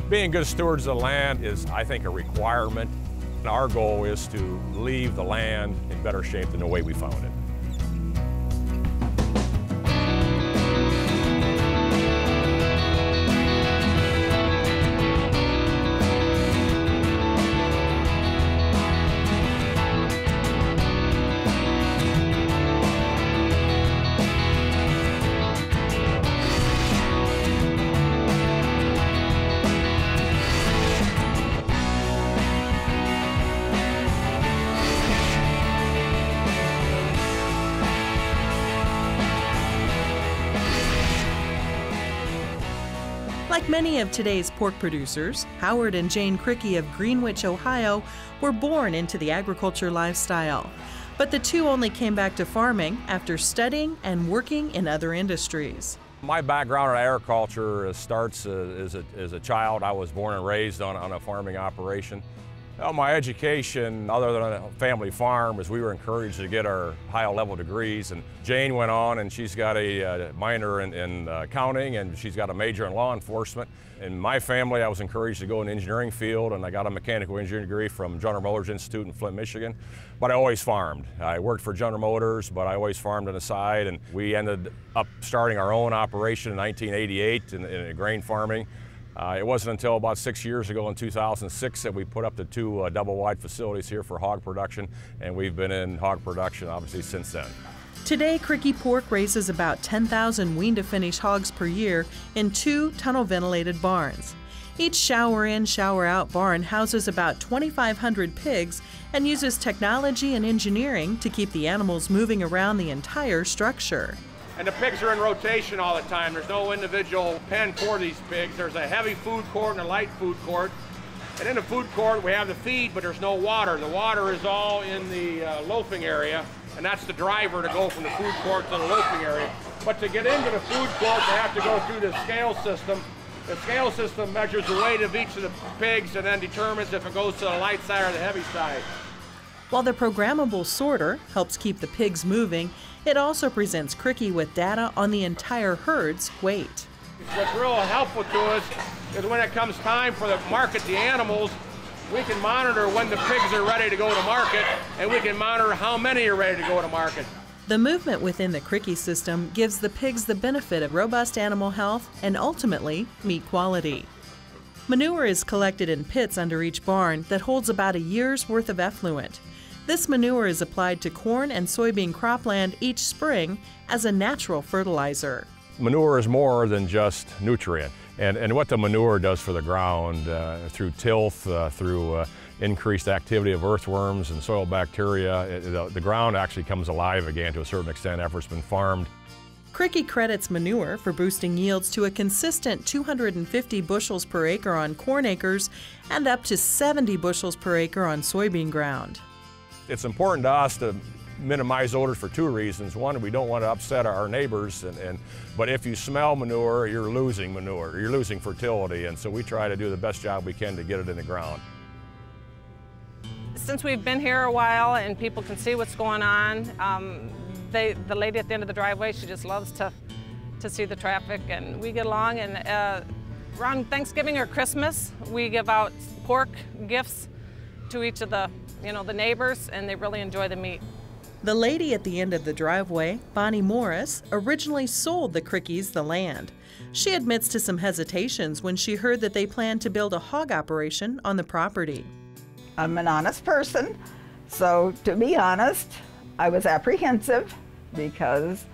Being good stewards of the land is, I think, a requirement. And our goal is to leave the land in better shape than the way we found it. Like many of today's pork producers, Howard and Jane Krikke of Greenwich, Ohio, were born into the agriculture lifestyle. But the two only came back to farming after studying and working in other industries. My background in agriculture starts as a child. I was born and raised on a farming operation. Well, my education, other than a family farm, is we were encouraged to get our higher level degrees. And Jane went on and she's got a minor in accounting and she's got a major in law enforcement. In my family, I was encouraged to go in the engineering field, and I got a mechanical engineering degree from General Motors Institute in Flint, Michigan. But I always farmed. I worked for General Motors, but I always farmed on the side, and we ended up starting our own operation in 1988 in grain farming. It wasn't until about 6 years ago in 2006 that we put up the two double-wide facilities here for hog production, and we've been in hog production obviously since then. Today, Krikke Pork raises about 10,000 wean-to-finish hogs per year in 2 tunnel-ventilated barns. Each shower-in, shower-out barn houses about 2,500 pigs and uses technology and engineering to keep the animals moving around the entire structure. And the pigs are in rotation all the time. There's no individual pen for these pigs. There's a heavy food court and a light food court. And in the food court, we have the feed, but there's no water. The water is all in the loafing area, and that's the driver to go from the food court to the loafing area. But to get into the food court, they have to go through the scale system. The scale system measures the weight of each of the pigs and then determines if it goes to the light side or the heavy side. While the programmable sorter helps keep the pigs moving, it also presents Krikke with data on the entire herd's weight. What's real helpful to us is when it comes time for the market the animals, we can monitor when the pigs are ready to go to market, and we can monitor how many are ready to go to market. The movement within the Krikke system gives the pigs the benefit of robust animal health and ultimately meat quality. Manure is collected in pits under each barn that holds about a year's worth of effluent. This manure is applied to corn and soybean cropland each spring as a natural fertilizer. Manure is more than just nutrient. And what the manure does for the ground through tilth, through increased activity of earthworms and soil bacteria, the ground actually comes alive again to a certain extent after it's been farmed. Krikke credits manure for boosting yields to a consistent 250 bushels per acre on corn acres and up to 70 bushels per acre on soybean ground. It's important to us to minimize odors for 2 reasons. One, we don't want to upset our neighbors, but if you smell manure, you're losing manure, you're losing fertility, and so we try to do the best job we can to get it in the ground. Since we've been here a while and people can see what's going on, the lady at the end of the driveway, she just loves to see the traffic, and we get along. And around Thanksgiving or Christmas, we give out pork gifts to each of the neighbors, and they really enjoy the meat. The lady at the end of the driveway, Bonnie Morris, originally sold the Krikkes the land. She admits to some hesitations when she heard that they planned to build a hog operation on the property. I'm an honest person, so to be honest, I was apprehensive because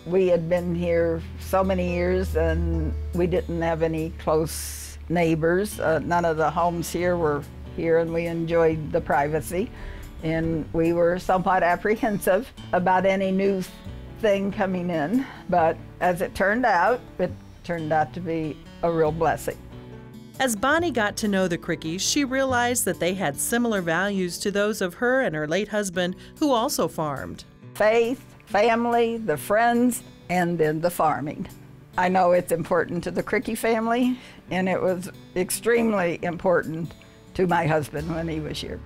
we had been here so many years and we didn't have any close neighbors. None of the homes here were here, and we enjoyed the privacy, and we were somewhat apprehensive about any new thing coming in, but as it turned out to be a real blessing. As Bonnie got to know the Krikkes, she realized that they had similar values to those of her and her late husband, who also farmed. Faith, family, the friends, and then the farming. I know it's important to the Krikke family, and it was extremely important to my husband when he was here.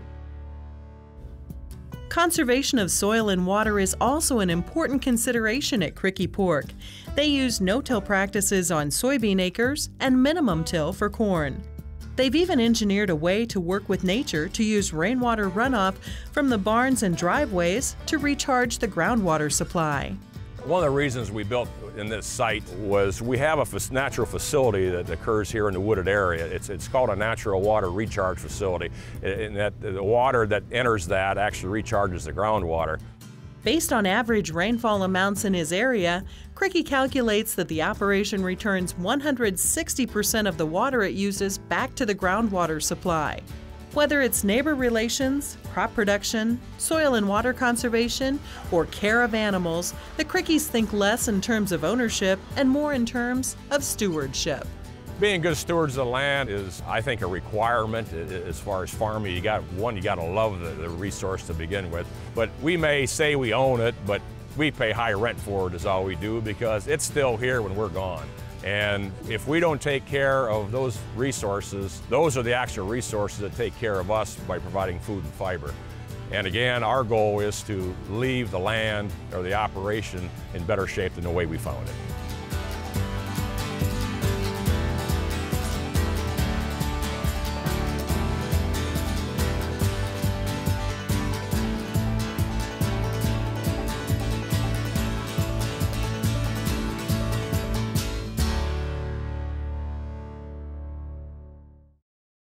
Conservation of soil and water is also an important consideration at Krikke Pork. They use no-till practices on soybean acres and minimum till for corn. They've even engineered a way to work with nature to use rainwater runoff from the barns and driveways to recharge the groundwater supply. One of the reasons we built in this site was we have a natural facility that occurs here in the wooded area. It's called a natural water recharge facility, and that the water that enters that actually recharges the groundwater. Based on average rainfall amounts in his area, Krikke calculates that the operation returns 160% of the water it uses back to the groundwater supply. Whether it's neighbor relations, crop production, soil and water conservation, or care of animals, the Krikkes think less in terms of ownership and more in terms of stewardship. Being good stewards of the land is, I think, a requirement as far as farming. You got to love the resource to begin with. But we may say we own it, but we pay high rent for it is all we do, because it's still here when we're gone. And if we don't take care of those resources, those are the actual resources that take care of us by providing food and fiber. And again, our goal is to leave the land or the operation in better shape than the way we found it.